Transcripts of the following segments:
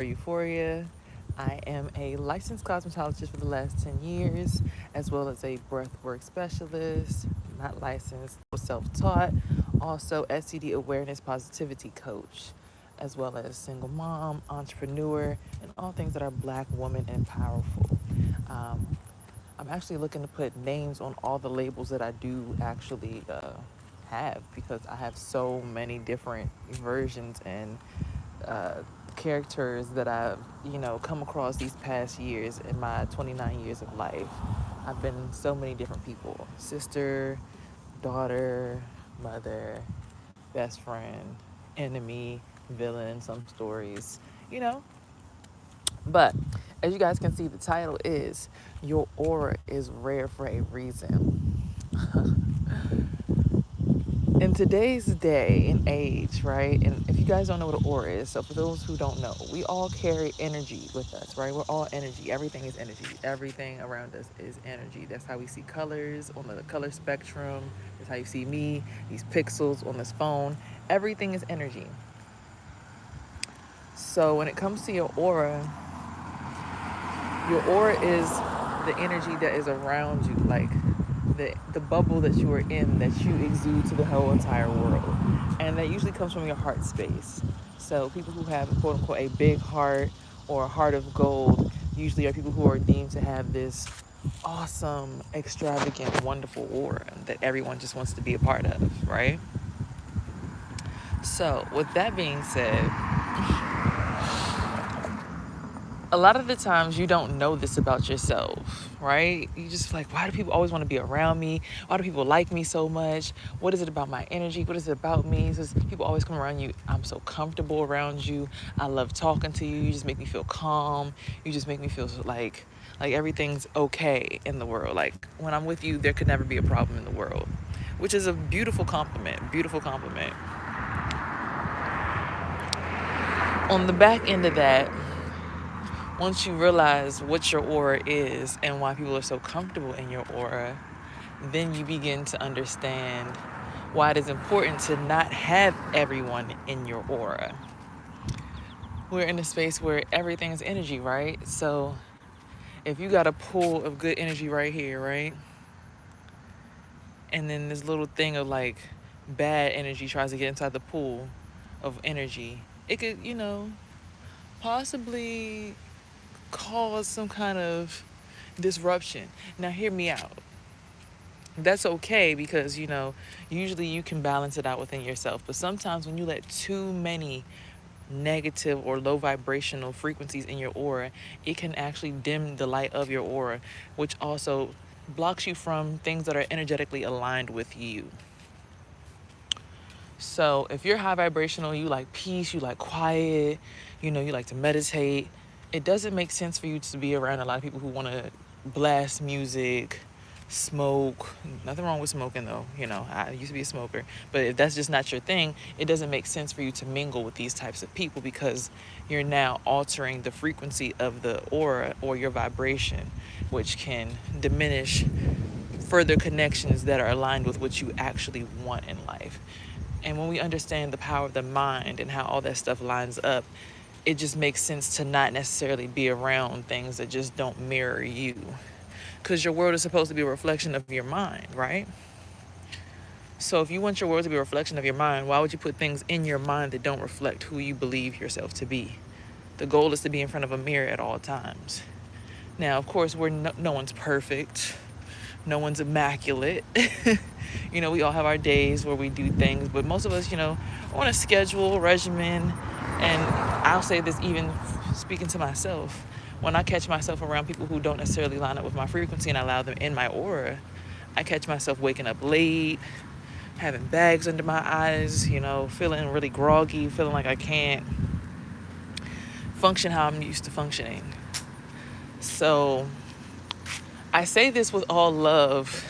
Euphoria. I am a licensed cosmetologist for the last 10 years, as well as a breathwork specialist, not licensed, self taught, also STD awareness positivity coach, as well as single mom, entrepreneur, and all things that are black, woman, and powerful. Um, I'm actually looking to put names on all the labels that I do actually have because I have so many different versions and uh, characters that I've, come across these past years in my 29 years of life. I've been so many different people: sister, daughter, mother, best friend, enemy, villain, some stories, you know. But as you guys can see, the title is Your Aura is Rare for a Reason. In today's day and age, right? And if you guys don't know what an aura is, so for those who don't know, we all carry energy with us, right? We're all energy. Everything is energy. Everything around us is energy. That's how we see colors on the color spectrum. That's how you see me, these pixels on this phone. Everything is energy. So when it comes to your aura is the energy that is around you, like the bubble that you are in, that you exude to the whole entire world. And that usually comes from your heart space. So people who have, quote unquote, a big heart or a heart of gold usually are people who are deemed to have this awesome, extravagant, wonderful aura that everyone just wants to be a part of, right? So with that being said, a lot of the times you don't know this about yourself, right? You just like, why do people always want to be around me? Why do people like me so much? What is it about my energy? What is it about me? So people always come around you. I'm so comfortable around you. I love talking to you. You just make me feel calm. You just make me feel like everything's okay in the world. Like when I'm with you, there could never be a problem in the world, which is a beautiful compliment. Beautiful compliment. On the back end of that, once you realize what your aura is and why people are so comfortable in your aura, then you begin to understand why it is important to not have everyone in your aura. We're in a space where everything is energy, right? So if you got a pool of good energy right here, right? And then this little thing of like bad energy tries to get inside the pool of energy, it could, possibly cause some kind of disruption. Now, hear me out. That's okay because, usually you can balance it out within yourself. But sometimes when you let too many negative or low vibrational frequencies in your aura, it can actually dim the light of your aura, which also blocks you from things that are energetically aligned with you. So if you're high vibrational, you like peace, you like quiet, you like to meditate, it doesn't make sense for you to be around a lot of people who want to blast music, smoke. Nothing wrong with smoking though. I used to be a smoker. But if that's just not your thing, it doesn't make sense for you to mingle with these types of people because you're now altering the frequency of the aura or your vibration, which can diminish further connections that are aligned with what you actually want in life. And when we understand the power of the mind and how all that stuff lines up, it just makes sense to not necessarily be around things that just don't mirror you. Because your world is supposed to be a reflection of your mind, right? So if you want your world to be a reflection of your mind, why would you put things in your mind that don't reflect who you believe yourself to be? The goal is to be in front of a mirror at all times. Now, of course, no one's perfect. No one's immaculate. We all have our days where we do things, but most of us, on a schedule, regimen. And I'll say this even speaking to myself. When I catch myself around people who don't necessarily line up with my frequency and I allow them in my aura, I catch myself waking up late, having bags under my eyes, feeling really groggy, feeling like I can't function how I'm used to functioning. So I say this with all love.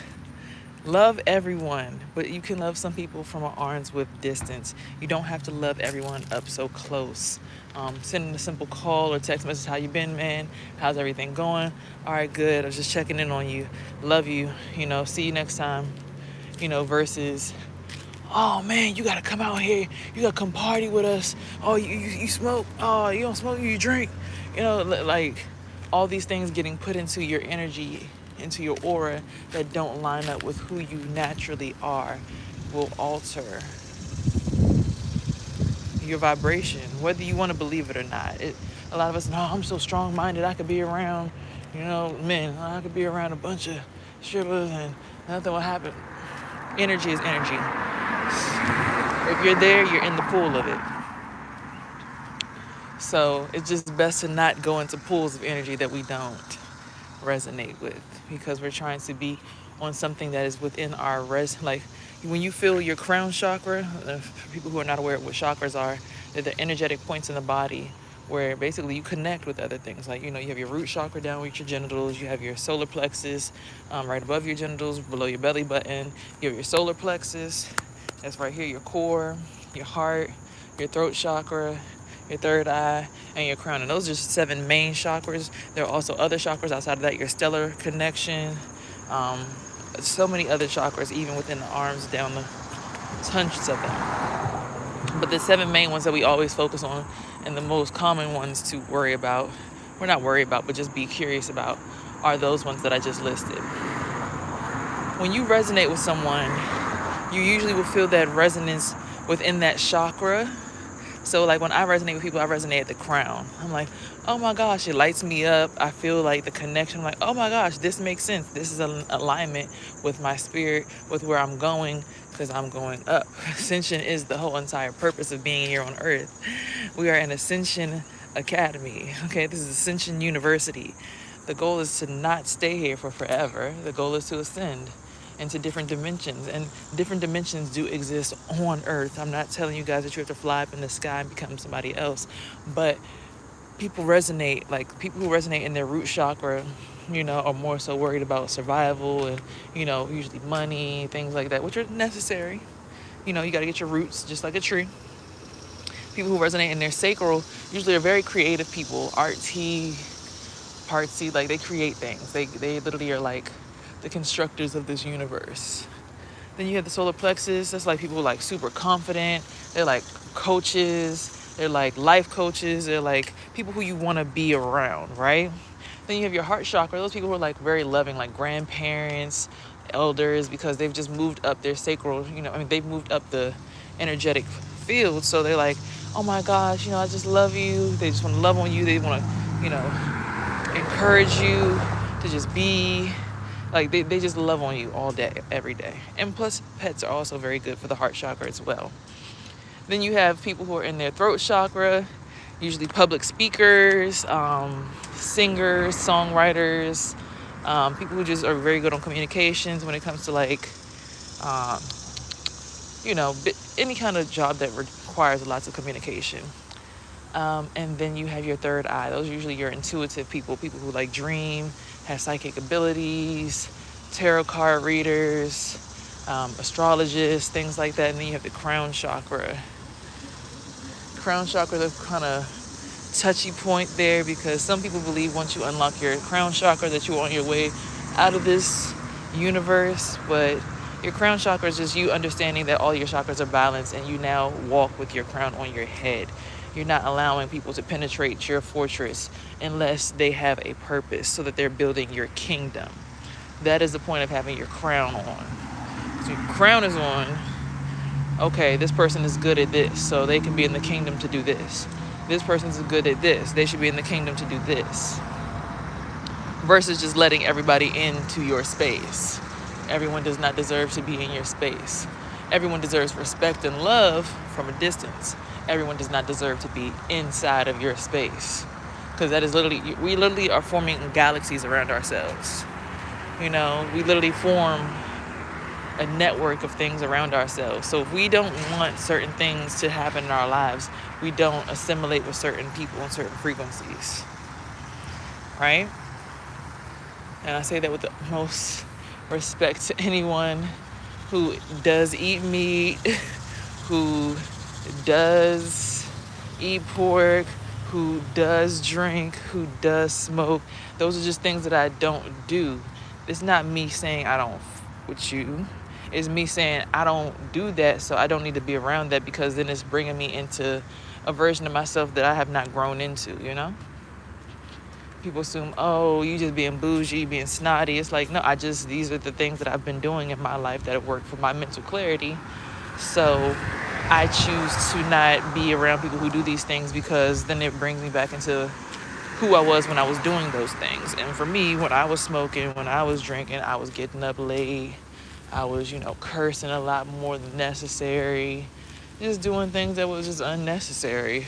Love everyone, but you can love some people from an arm's width distance. You don't have to love everyone up so close. Sending a simple call or text message, how you been, man? How's everything going? All right, good. I was just checking in on you. Love you. See you next time. Versus oh man, you gotta come out here, you gotta come party with us. Oh, you smoke, oh, you don't smoke, you drink. Like all these things getting put into your energy, into your aura, that don't line up with who you naturally are, will alter your vibration, whether you want to believe it or not. A lot of us, no, I'm so strong-minded, I could be around, men, I could be around a bunch of strippers and nothing will happen. Energy is energy. If you're there, you're in the pool of it. So it's just best to not go into pools of energy that we don't resonate with, because we're trying to be on something that is within our like when you feel your crown chakra, for people who are not aware of what chakras are, they're the energetic points in the body where basically you connect with other things. Like, you have your root chakra down with your genitals, you have your solar plexus right above your genitals, below your belly button, you have your solar plexus, that's right here, your core, your heart, your throat chakra, your third eye, and your crown. And those are just 7 main chakras. There are also other chakras outside of that, your stellar connection, so many other chakras, even within the arms, down the hundreds of them. But the 7 main ones that we always focus on, and the most common ones to worry about, or not worry about, but just be curious about, are those ones that I just listed. When you resonate with someone, you usually will feel that resonance within that chakra. So like when I resonate with people, I resonate at the crown. I'm like, oh my gosh, it lights me up. I feel like the connection. I'm like, oh my gosh, this makes sense. This is an alignment with my spirit, with where I'm going, because I'm going up. Ascension is the whole entire purpose of being here on earth. We are an Ascension Academy. Okay, this is Ascension University. The goal is to not stay here for forever. The goal is to ascend into different dimensions, and different dimensions do exist on earth. I'm not telling you guys that you have to fly up in the sky and become somebody else, but people who resonate in their root chakra, are more so worried about survival and, usually money, things like that, which are necessary. You got to get your roots just like a tree. People who resonate in their sacral usually are very creative people, artsy, like they create things. They literally are like the constructors of this universe. Then you have the solar plexus. That's like people who are like super confident. They're like coaches. They're like life coaches. They're like people who you want to be around, right? Then you have your heart chakra. Those people who are like very loving, like grandparents, elders, because they've just moved up their sacral, they've moved up the energetic field. So they're like, oh my gosh, I just love you. They just want to love on you. They want to, encourage you to just be. Like they just love on you all day, every day. And plus, pets are also very good for the heart chakra as well. Then you have people who are in their throat chakra, usually public speakers, singers, songwriters, people who just are very good on communications when it comes to like, any kind of job that requires lots of communication. And then you have your third eye. Those are usually your intuitive people who like dream, have psychic abilities, tarot card readers, astrologists, things like that. And then you have the crown chakra. Crown chakra is a kind of touchy point there, because some people believe once you unlock your crown chakra that you're on your way out of this universe. But your crown chakra is just you understanding that all your chakras are balanced, and you now walk with your crown on your head. You're not allowing people to penetrate your fortress unless they have a purpose, so that they're building your kingdom. That is the point of having your crown on. So your crown is on, okay, this person is good at this, so they can be in the kingdom to do this. This person's good at this, they should be in the kingdom to do this. Versus just letting everybody into your space. Everyone does not deserve to be in your space. Everyone deserves respect and love from a distance. Everyone does not deserve to be inside of your space, because that is we literally are forming galaxies around ourselves. We literally form a network of things around ourselves. So if we don't want certain things to happen in our lives, we don't assimilate with certain people and certain frequencies, right? And I say that with the most respect to anyone who does eat meat, who does eat pork, who does drink, who does smoke. Those are just things that I don't do. It's not me saying I don't with you. It's me saying I don't do that, so I don't need to be around that, because then it's bringing me into a version of myself that I have not grown into, you know? People assume, oh, you just being bougie, being snotty. It's like, no, these are the things that I've been doing in my life that have worked for my mental clarity. So I choose to not be around people who do these things, because then it brings me back into who I was when I was doing those things. And for me, when I was smoking, when I was drinking, I was getting up late. I was, cursing a lot more than necessary. Just doing things that was just unnecessary.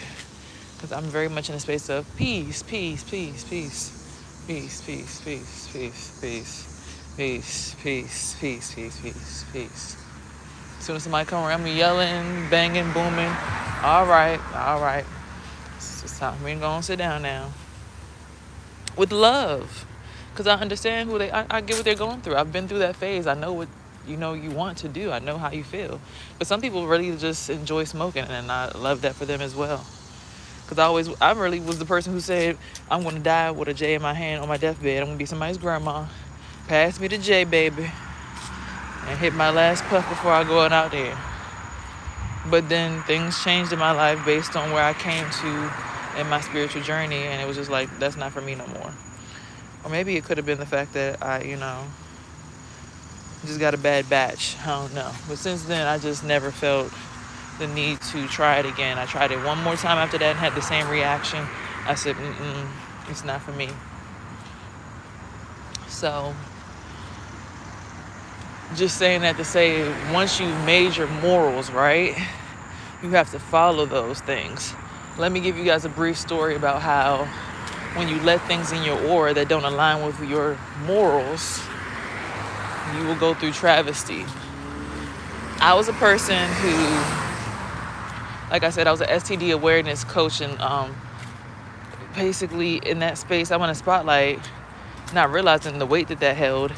Because I'm very much in a space of peace, peace, peace, peace, peace, peace, peace, peace, peace, peace, peace, peace, peace, peace, peace. As soon as somebody come around me yelling, banging, booming, all right. It's time for me to go and sit down now. With love. Because I understand I get what they're going through. I've been through that phase. I know what you want to do. I know how you feel. But some people really just enjoy smoking, and I love that for them as well. Because I really was the person who said, I'm going to die with a J in my hand on my deathbed. I'm going to be somebody's grandma. Pass me the J, baby. And hit my last puff before I go out there. But then things changed in my life based on where I came to in my spiritual journey. And it was just like, that's not for me no more. Or maybe it could have been the fact that I, just got a bad batch. I don't know. But since then, I just never felt the need to try it again. I tried it one more time after that and had the same reaction. I said, it's not for me. So, just saying that to say, once you've made your morals, right, you have to follow those things. Let me give you guys a brief story about how when you let things in your aura that don't align with your morals, you will go through travesty. I was a person who, like I said, I was an STD awareness coach, and basically in that space, I want to spotlight, not realizing the weight that held.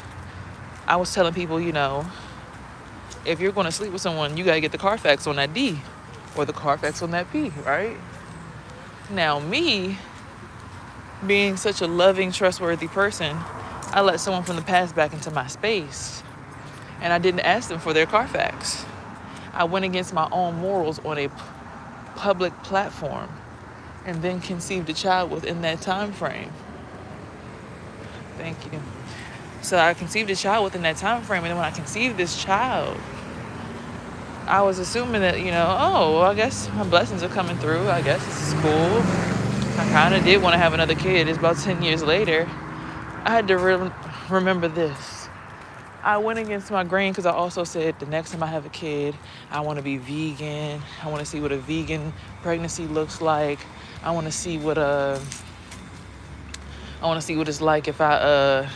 I was telling people, if you're going to sleep with someone, you got to get the Carfax on that D or the Carfax on that P, right? Now, me, being such a loving, trustworthy person, I let someone from the past back into my space, and I didn't ask them for their Carfax. I went against my own morals on a public platform, and then conceived a child within that time frame. Thank you. So I conceived a child within that time frame, and then when I conceived this child, I was assuming that, I guess my blessings are coming through. I guess this is cool. I kind of did want to have another kid. It's about 10 years later. I had to remember this. I went against my grain because I also said the next time I have a kid, I want to be vegan. I want to see what a vegan pregnancy looks like. I want to see what it's like if I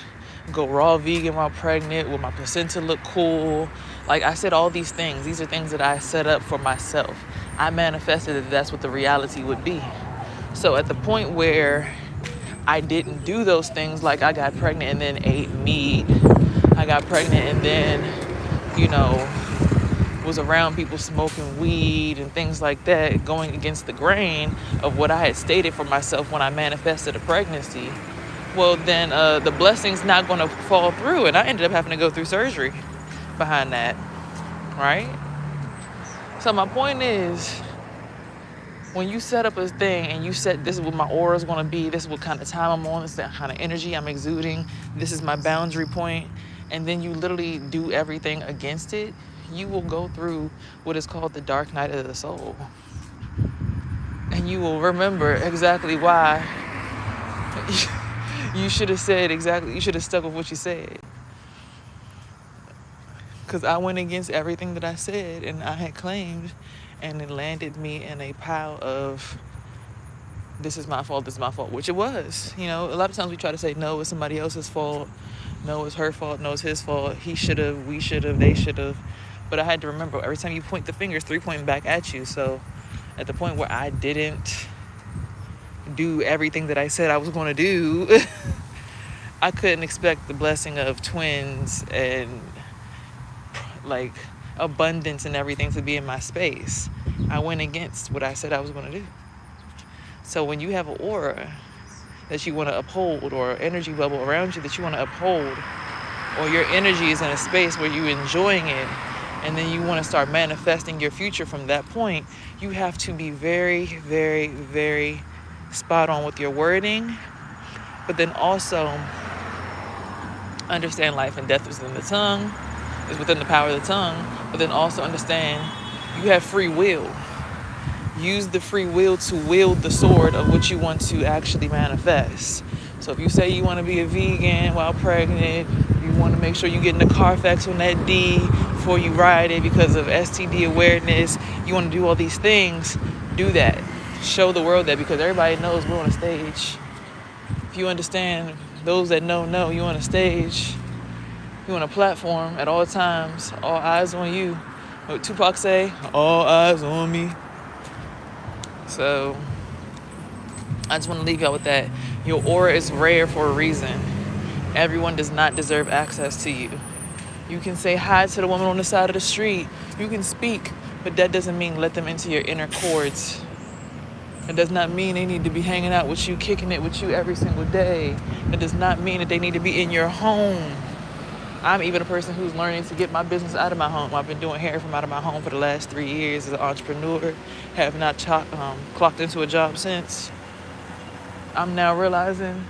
go raw vegan while pregnant. Will my placenta look cool? Like I said, all these things. These are things that I set up for myself. I manifested that that's what the reality would be. So at the point where I didn't do those things, like I got pregnant and then ate meat. I got pregnant and then, was around people smoking weed and things like that, going against the grain of what I had stated for myself when I manifested a pregnancy. Well, then the blessing's not going to fall through, and I ended up having to go through surgery behind that, right? So my point is, when you set up a thing and you set, this is what my aura is going to be, this is what kind of time I'm on, this is the kind of energy I'm exuding, this is my boundary point, and then you literally do everything against it, you will go through what is called the dark night of the soul. And you will remember exactly why you should have stuck with what you said. Because I went against everything that I said and I had claimed, and it landed me in a pile of, this is my fault, which it was. A lot of times we try to say, no, it's somebody else's fault. No, it's her fault. No, it's his fault. He should have, we should have, they should have. But I had to remember, every time you point the fingers, 3 pointing back at you. So at the point where I didn't do everything that I said I was going to do, I couldn't expect the blessing of twins and like abundance and everything to be in my space. I went against what I said I was going to do. So when you have an aura that you want to uphold, or energy bubble around you that you want to uphold, or your energy is in a space where you're enjoying it, and then you want to start manifesting your future from that point, you have to be very, very, very spot on with your wording, but then also understand life and death is within the tongue, is within the power of the tongue, but then also understand you have free will. Use the free will to wield the sword of what you want to actually manifest. So if you say you want to be a vegan while pregnant, you want to make sure you get in the Carfax on that D before you ride it because of STD awareness, you want to do all these things, do that. Show the world that, because everybody knows we're on a stage. If you understand, those that know, you on a stage, you on a platform at all times, all eyes on you. What Tupac say? All eyes on me. So I just want to leave y'all with that. Your aura is rare for a reason. Everyone does not deserve access to you. You can say hi to the woman on the side of the street. You can speak, but that doesn't mean let them into your inner chords. It does not mean they need to be hanging out with you, kicking it with you every single day. It does not mean that they need to be in your home. I'm even a person who's learning to get my business out of my home. I've been doing hair from out of my home for the last 3 years as an entrepreneur. Have not clocked into a job since. I'm now realizing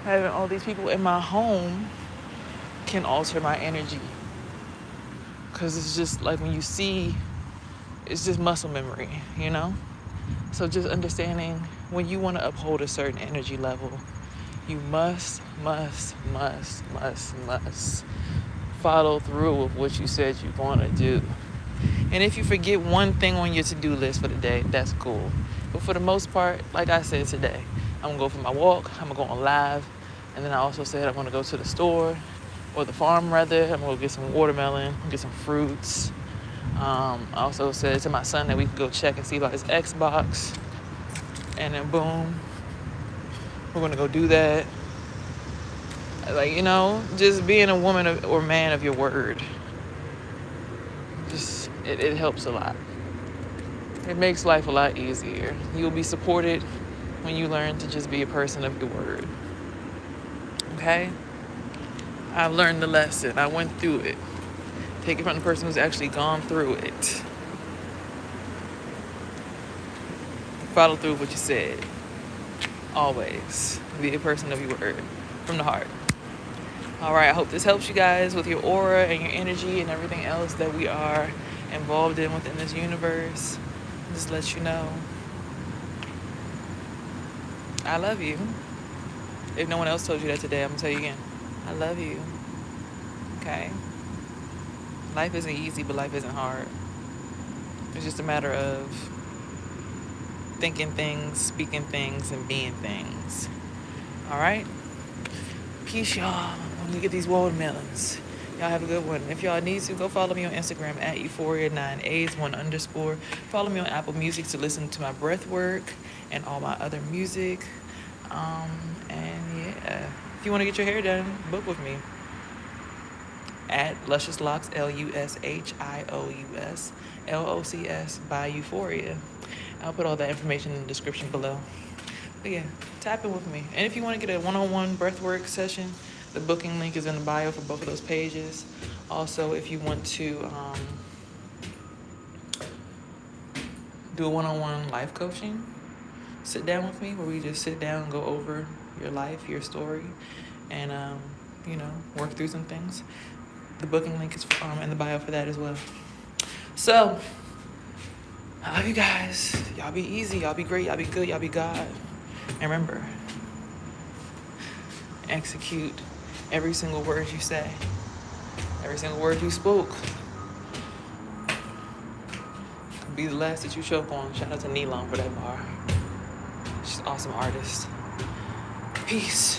having all these people in my home can alter my energy. Because it's just like when you see, it's just muscle memory, you know? So just understanding when you want to uphold a certain energy level, you must follow through with what you said you're going to do. And if you forget one thing on your to-do list for the day, that's cool. But for the most part, like I said today, I'm going to go for my walk, I'm going to go on live, and then I also said I'm going to go to the store, or the farm rather. I'm going to get some watermelon, get some fruits. I also said to my son that we could go check and see about his Xbox. And then boom, we're going to go do that. Like, you know, just being a woman or man of your word. Just, it helps a lot. It makes life a lot easier. You'll be supported when you learn to just be a person of your word. Okay? I've learned the lesson. I went through it. Take it from the person who's actually gone through it. Follow through what you said. Always. Be a person of your word. From the heart. All right, I hope this helps you guys with your aura and your energy and everything else that we are involved in within this universe. Just let you know, I love you. If no one else told you that today, I'm going to tell you again. I love you. Okay? Life isn't easy, but life isn't hard. It's just a matter of thinking things, speaking things, and being things. All right? Peace, y'all. Let me get these watermelons. Y'all have a good one. If y'all need to, go follow me on Instagram at Euphoria9As1_. Follow me on Apple Music to listen to my breath work and all my other music. And yeah, if you want to get your hair done, book with me at Luscious Locks, LUSHIOUSLOCS by Euphoria. I'll put all that information in the description below. But yeah, tap in with me. And if you want to get a one-on-one breathwork session, the booking link is in the bio for both of those pages. Also, if you want to do a one-on-one life coaching, sit down with me where we just sit down and go over your life, your story, and work through some things. The booking link is in the bio for that as well. So, I love you guys. Y'all be easy. Y'all be great. Y'all be good. Y'all be God. And remember, execute every single word you say. Every single word you spoke. Could be the last that you choke on. Shout out to Neelon for that bar. She's an awesome artist. Peace.